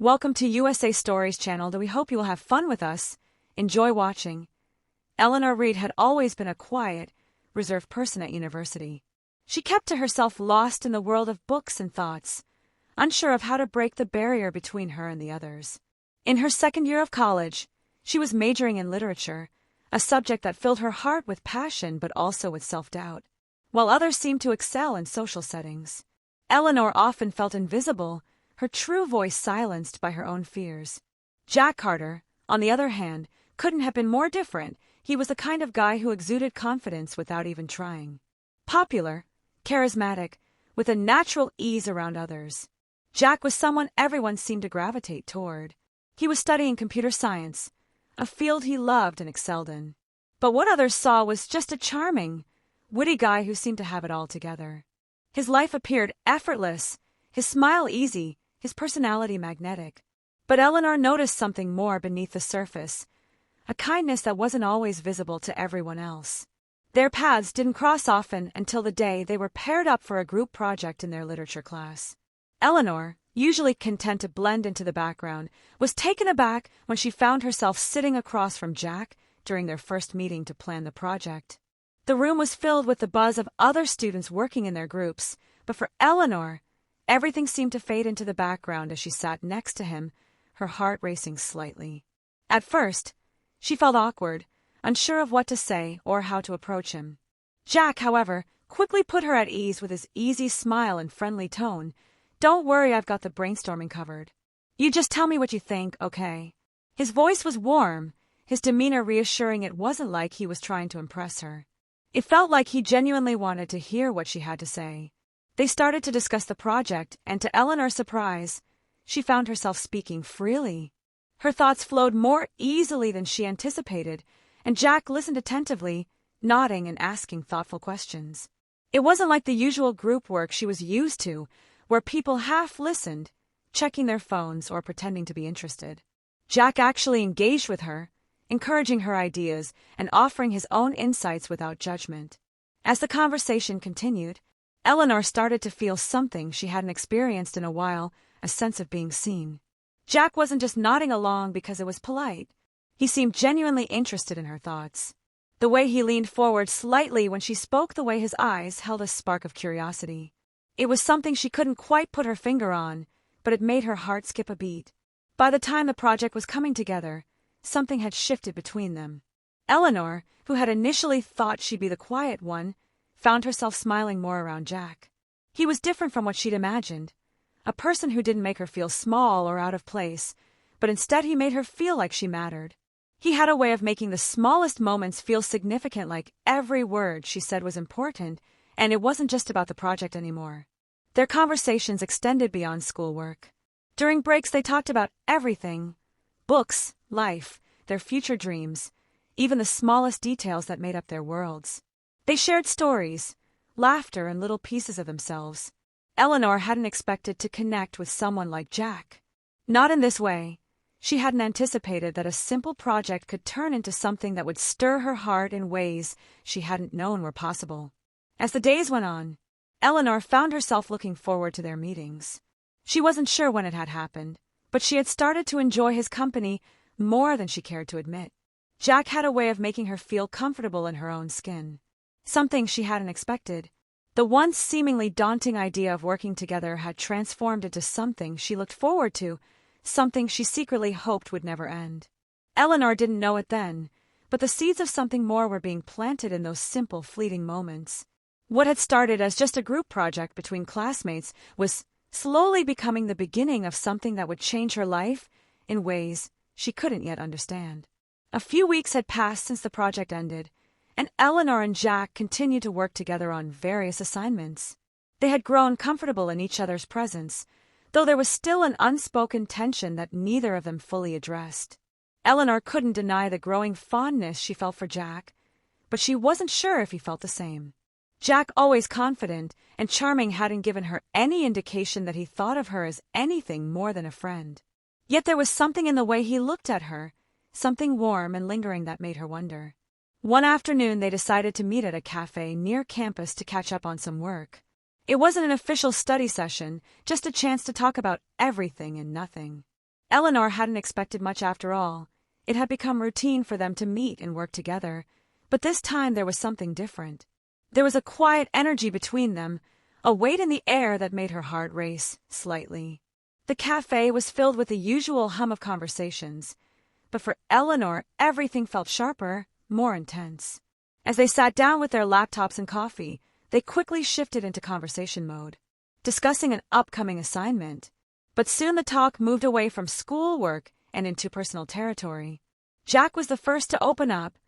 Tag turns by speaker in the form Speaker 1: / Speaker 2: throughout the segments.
Speaker 1: Welcome to USA Stories channel. We hope you will have fun with us. Enjoy watching. Eleanor Reed had always been a quiet, reserved person at university. She kept to herself, lost in the world of books and thoughts, unsure of how to break the barrier between her and the others. In her second year of college, she was majoring in literature, a subject that filled her heart with passion but also with self-doubt. While others seemed to excel in social settings, Eleanor often felt invisible, her true voice silenced by her own fears. Jack Carter, on the other hand, couldn't have been more different. He was the kind of guy who exuded confidence without even trying. Popular, charismatic, with a natural ease around others. Jack was someone everyone seemed to gravitate toward. He was studying computer science, a field he loved and excelled in. But what others saw was just a charming, witty guy who seemed to have it all together. His life appeared effortless, his smile easy, his personality magnetic. But Eleanor noticed something more beneath the surface, a kindness that wasn't always visible to everyone else. Their paths didn't cross often until the day they were paired up for a group project in their literature class. Eleanor, usually content to blend into the background, was taken aback when she found herself sitting across from Jack during their first meeting to plan the project. The room was filled with the buzz of other students working in their groups, but for Eleanor, everything seemed to fade into the background as she sat next to him, her heart racing slightly. At first, she felt awkward, unsure of what to say or how to approach him. Jack, however, quickly put her at ease with his easy smile and friendly tone. "Don't worry, I've got the brainstorming covered. You just tell me what you think, okay?" His voice was warm, his demeanor reassuring. It wasn't like he was trying to impress her. It felt like he genuinely wanted to hear what she had to say. They started to discuss the project, and to Eleanor's surprise, she found herself speaking freely. Her thoughts flowed more easily than she anticipated, and Jack listened attentively, nodding and asking thoughtful questions. It wasn't like the usual group work she was used to, where people half listened, checking their phones or pretending to be interested. Jack actually engaged with her, encouraging her ideas and offering his own insights without judgment. As the conversation continued, Eleanor started to feel something she hadn't experienced in a while, a sense of being seen. Jack wasn't just nodding along because it was polite. He seemed genuinely interested in her thoughts. The way he leaned forward slightly when she spoke, the way his eyes held a spark of curiosity. It was something she couldn't quite put her finger on, but it made her heart skip a beat. By the time the project was coming together, something had shifted between them. Eleanor, who had initially thought she'd be the quiet one, found herself smiling more around Jack. He was different from what she'd imagined, a person who didn't make her feel small or out of place, but instead he made her feel like she mattered. He had a way of making the smallest moments feel significant, like every word she said was important, and it wasn't just about the project anymore. Their conversations extended beyond schoolwork. During breaks they talked about everything: books, life, their future dreams, even the smallest details that made up their worlds. They shared stories, laughter, and little pieces of themselves. Eleanor hadn't expected to connect with someone like Jack. Not in this way. She hadn't anticipated that a simple project could turn into something that would stir her heart in ways she hadn't known were possible. As the days went on, Eleanor found herself looking forward to their meetings. She wasn't sure when it had happened, but she had started to enjoy his company more than she cared to admit. Jack had a way of making her feel comfortable in her own skin. Something she hadn't expected. The once seemingly daunting idea of working together had transformed into something she looked forward to, something she secretly hoped would never end. Eleanor didn't know it then, but the seeds of something more were being planted in those simple, fleeting moments. What had started as just a group project between classmates was slowly becoming the beginning of something that would change her life in ways she couldn't yet understand. A few weeks had passed since the project ended, and Eleanor and Jack continued to work together on various assignments. They had grown comfortable in each other's presence, though there was still an unspoken tension that neither of them fully addressed. Eleanor couldn't deny the growing fondness she felt for Jack, but she wasn't sure if he felt the same. Jack, always confident and charming, hadn't given her any indication that he thought of her as anything more than a friend. Yet there was something in the way he looked at her, something warm and lingering that made her wonder. One afternoon they decided to meet at a cafe near campus to catch up on some work. It wasn't an official study session, just a chance to talk about everything and nothing. Eleanor hadn't expected much after all. It had become routine for them to meet and work together, but this time there was something different. There was a quiet energy between them, a weight in the air that made her heart race slightly. The cafe was filled with the usual hum of conversations, but for Eleanor, everything felt sharper, more intense. As they sat down with their laptops and coffee, they quickly shifted into conversation mode, discussing an upcoming assignment. But soon the talk moved away from schoolwork and into personal territory. Jack was the first to open up,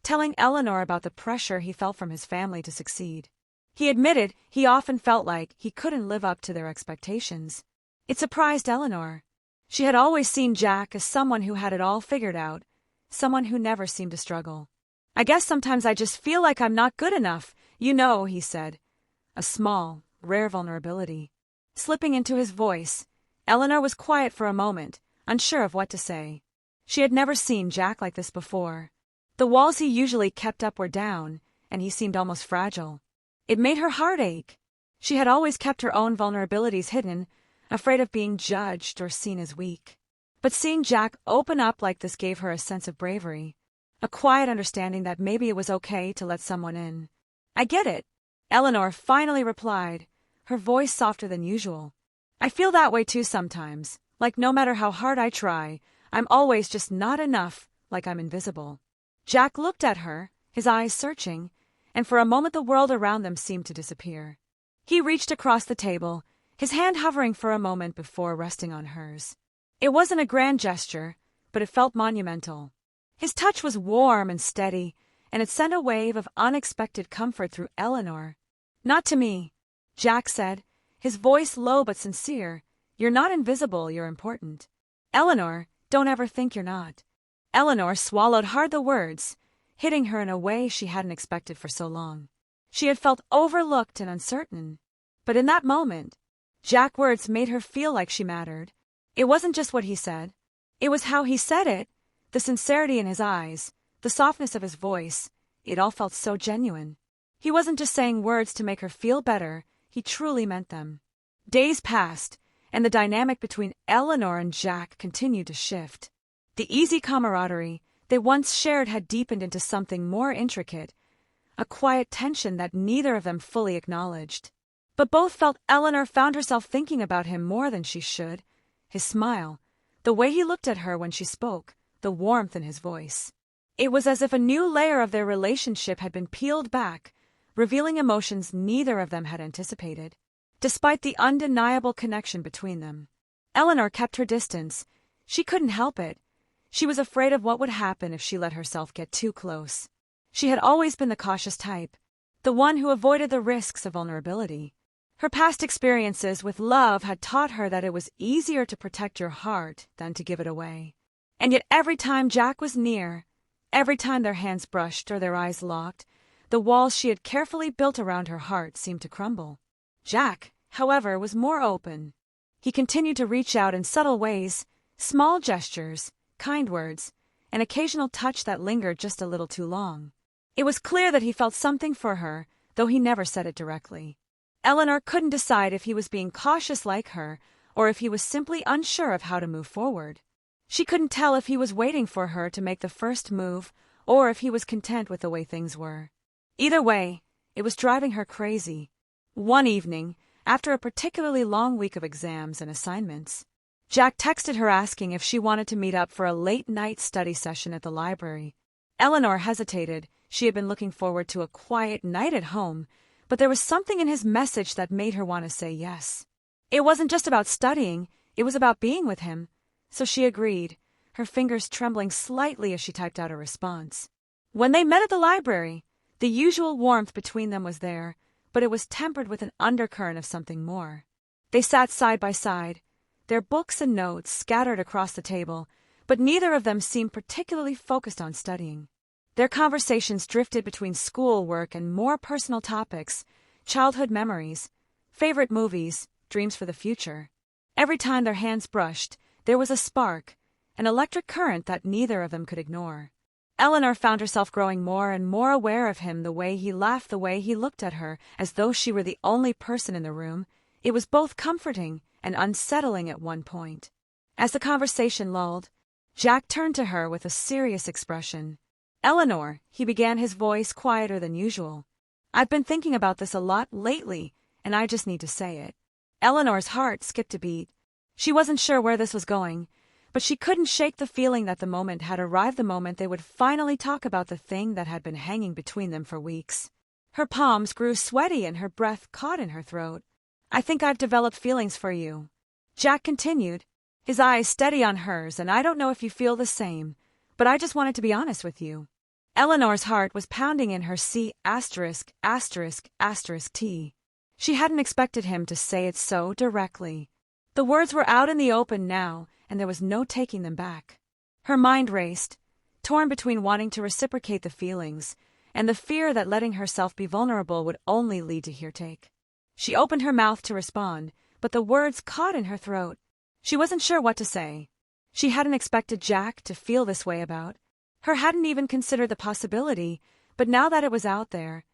Speaker 1: telling Eleanor about the pressure he felt from his family to succeed. He admitted he often felt like he couldn't live up to their expectations. It surprised Eleanor. She had always seen Jack as someone who had it all figured out, someone who never seemed to struggle. "I guess sometimes I just feel like I'm not good enough, he said. A small, rare vulnerability slipping into his voice. Eleanor was quiet for a moment, unsure of what to say. She had never seen Jack like this before. The walls he usually kept up were down, and he seemed almost fragile. It made her heart ache. She had always kept her own vulnerabilities hidden, afraid of being judged or seen as weak. But seeing Jack open up like this gave her a sense of bravery, a quiet understanding that maybe it was okay to let someone in. "I get it," Eleanor finally replied, her voice softer than usual. "I feel that way too sometimes, like no matter how hard I try, I'm always just not enough, like I'm invisible." Jack looked at her, his eyes searching, and for a moment the world around them seemed to disappear. He reached across the table, his hand hovering for a moment before resting on hers. It wasn't a grand gesture, but it felt monumental. His touch was warm and steady, and it sent a wave of unexpected comfort through Eleanor. "Not to me," Jack said, his voice low but sincere. "You're not invisible, you're important." "Eleanor, don't ever think you're not." Eleanor swallowed hard the words, hitting her in a way she hadn't expected for so long. She had felt overlooked and uncertain. But in that moment, Jack's words made her feel like she mattered. It wasn't just what he said. It was how he said it, the sincerity in his eyes, the softness of his voice. It all felt so genuine. He wasn't just saying words to make her feel better, he truly meant them. Days passed, and the dynamic between Eleanor and Jack continued to shift. The easy camaraderie they once shared had deepened into something more intricate, a quiet tension that neither of them fully acknowledged. But both felt Eleanor found herself thinking about him more than she should. His smile, the way he looked at her when she spoke, the warmth in his voice. It was as if a new layer of their relationship had been peeled back, revealing emotions neither of them had anticipated. Despite the undeniable connection between them, Eleanor kept her distance. She couldn't help it. She was afraid of what would happen if she let herself get too close. She had always been the cautious type, the one who avoided the risks of vulnerability. Her past experiences with love had taught her that it was easier to protect your heart than to give it away. And yet every time Jack was near, every time their hands brushed or their eyes locked, the walls she had carefully built around her heart seemed to crumble. Jack, however, was more open. He continued to reach out in subtle ways, small gestures, kind words, an occasional touch that lingered just a little too long. It was clear that he felt something for her, though he never said it directly. Eleanor couldn't decide if he was being cautious like her, or if he was simply unsure of how to move forward. She couldn't tell if he was waiting for her to make the first move, or if he was content with the way things were. Either way, it was driving her crazy. One evening, after a particularly long week of exams and assignments, Jack texted her asking if she wanted to meet up for a late-night study session at the library. Eleanor hesitated. She had been looking forward to a quiet night at home, but there was something in his message that made her want to say yes. It wasn't just about studying, it was about being with him. So she agreed, her fingers trembling slightly as she typed out a response. When they met at the library, the usual warmth between them was there, but it was tempered with an undercurrent of something more. They sat side by side, their books and notes scattered across the table, but neither of them seemed particularly focused on studying. Their conversations drifted between schoolwork and more personal topics, childhood memories, favorite movies, dreams for the future. Every time their hands brushed, there was a spark, an electric current that neither of them could ignore. Eleanor found herself growing more and more aware of him, the way he laughed, the way he looked at her, as though she were the only person in the room. It was both comforting and unsettling at one point. As the conversation lulled, Jack turned to her with a serious expression. "Eleanor," he began, his voice quieter than usual. "I've been thinking about this a lot lately, and I just need to say it." Eleanor's heart skipped a beat. She wasn't sure where this was going, but she couldn't shake the feeling that the moment had arrived, the moment they would finally talk about the thing that had been hanging between them for weeks. Her palms grew sweaty and her breath caught in her throat. "I think I've developed feelings for you," Jack continued, his eyes steady on hers, "and I don't know if you feel the same, but I just wanted to be honest with you." Eleanor's heart was pounding in her C*********T. She hadn't expected him to say it so directly. The words were out in the open now, and there was no taking them back. Her mind raced, torn between wanting to reciprocate the feelings and the fear that letting herself be vulnerable would only lead to heartache. She opened her mouth to respond, but the words caught in her throat. She wasn't sure what to say. She hadn't expected Jack to feel this way about her, hadn't even considered the possibility, but now that it was out there,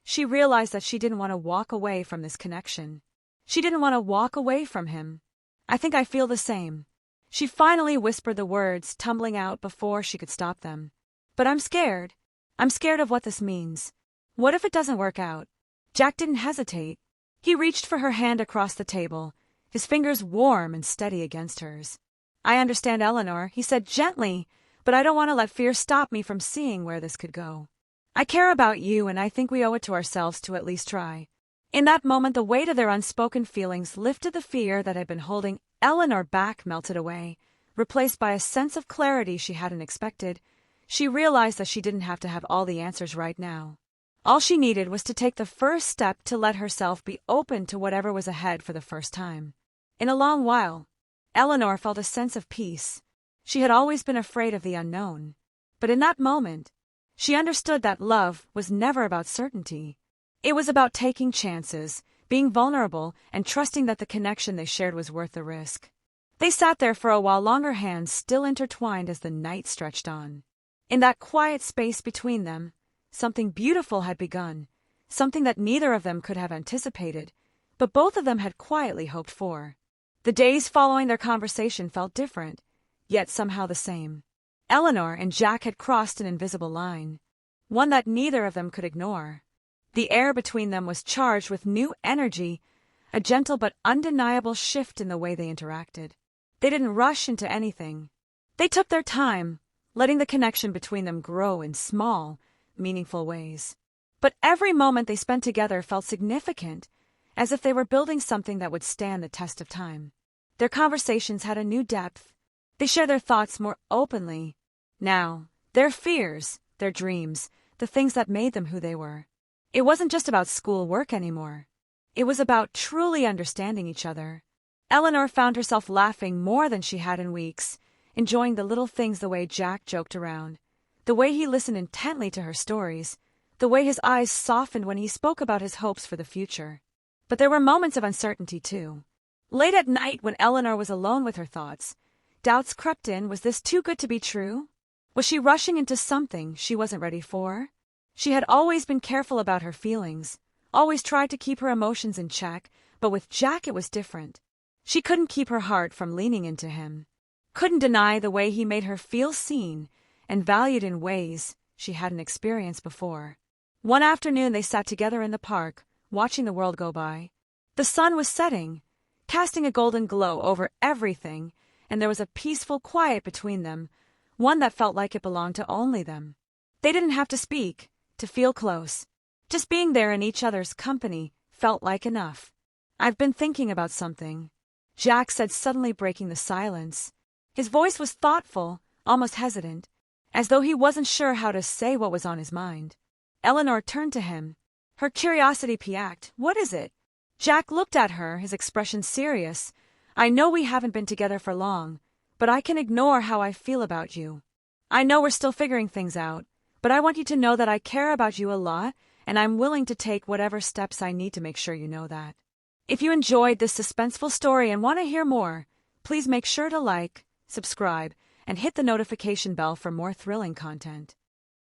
Speaker 1: she realized that she didn't want to walk away from this connection. She didn't want to walk away from him. "I think I feel the same." She finally whispered the words, tumbling out before she could stop them. "But I'm scared. I'm scared of what this means. What if it doesn't work out?" Jack didn't hesitate. He reached for her hand across the table, his fingers warm and steady against hers. "I understand, Eleanor," he said gently, "but I don't want to let fear stop me from seeing where this could go. I care about you, and I think we owe it to ourselves to at least try." In that moment, the weight of their unspoken feelings lifted. The fear that had been holding Eleanor back melted away, replaced by a sense of clarity she hadn't expected. She realized that she didn't have to have all the answers right now. All she needed was to take the first step to let herself be open to whatever was ahead for the first time. In a long while, Eleanor felt a sense of peace. She had always been afraid of the unknown, but in that moment, she understood that love was never about certainty. It was about taking chances, being vulnerable, and trusting that the connection they shared was worth the risk. They sat there for a while longer, hands still intertwined as the night stretched on. In that quiet space between them, something beautiful had begun, something that neither of them could have anticipated, but both of them had quietly hoped for. The days following their conversation felt different, yet somehow the same. Eleanor and Jack had crossed an invisible line, one that neither of them could ignore. The air between them was charged with new energy, a gentle but undeniable shift in the way they interacted. They didn't rush into anything. They took their time, letting the connection between them grow in small, meaningful ways. But every moment they spent together felt significant, as if they were building something that would stand the test of time. Their conversations had a new depth. They shared their thoughts more openly. Now, their fears, their dreams, the things that made them who they were. It wasn't just about school work anymore. It was about truly understanding each other. Eleanor found herself laughing more than she had in weeks, enjoying the little things, the way Jack joked around, the way he listened intently to her stories, the way his eyes softened when he spoke about his hopes for the future. But there were moments of uncertainty, too. Late at night, when Eleanor was alone with her thoughts, doubts crept in. Was this too good to be true? Was she rushing into something she wasn't ready for? She had always been careful about her feelings, always tried to keep her emotions in check, but with Jack it was different. She couldn't keep her heart from leaning into him, couldn't deny the way he made her feel seen and valued in ways she hadn't experienced before. One afternoon they sat together in the park, watching the world go by. The sun was setting, casting a golden glow over everything, and there was a peaceful quiet between them, one that felt like it belonged to only them. They didn't have to speak, to feel close. Just being there in each other's company felt like enough. "I've been thinking about something," Jack said, suddenly breaking the silence. His voice was thoughtful, almost hesitant, as though he wasn't sure how to say what was on his mind. Eleanor turned to him, her curiosity piqued. "What is it?" Jack looked at her, his expression serious. "I know we haven't been together for long, but I can ignore how I feel about you. I know we're still figuring things out, but I want you to know that I care about you a lot, and I'm willing to take whatever steps I need to make sure you know that." If you enjoyed this suspenseful story and want to hear more, please make sure to like, subscribe, and hit the notification bell for more thrilling content.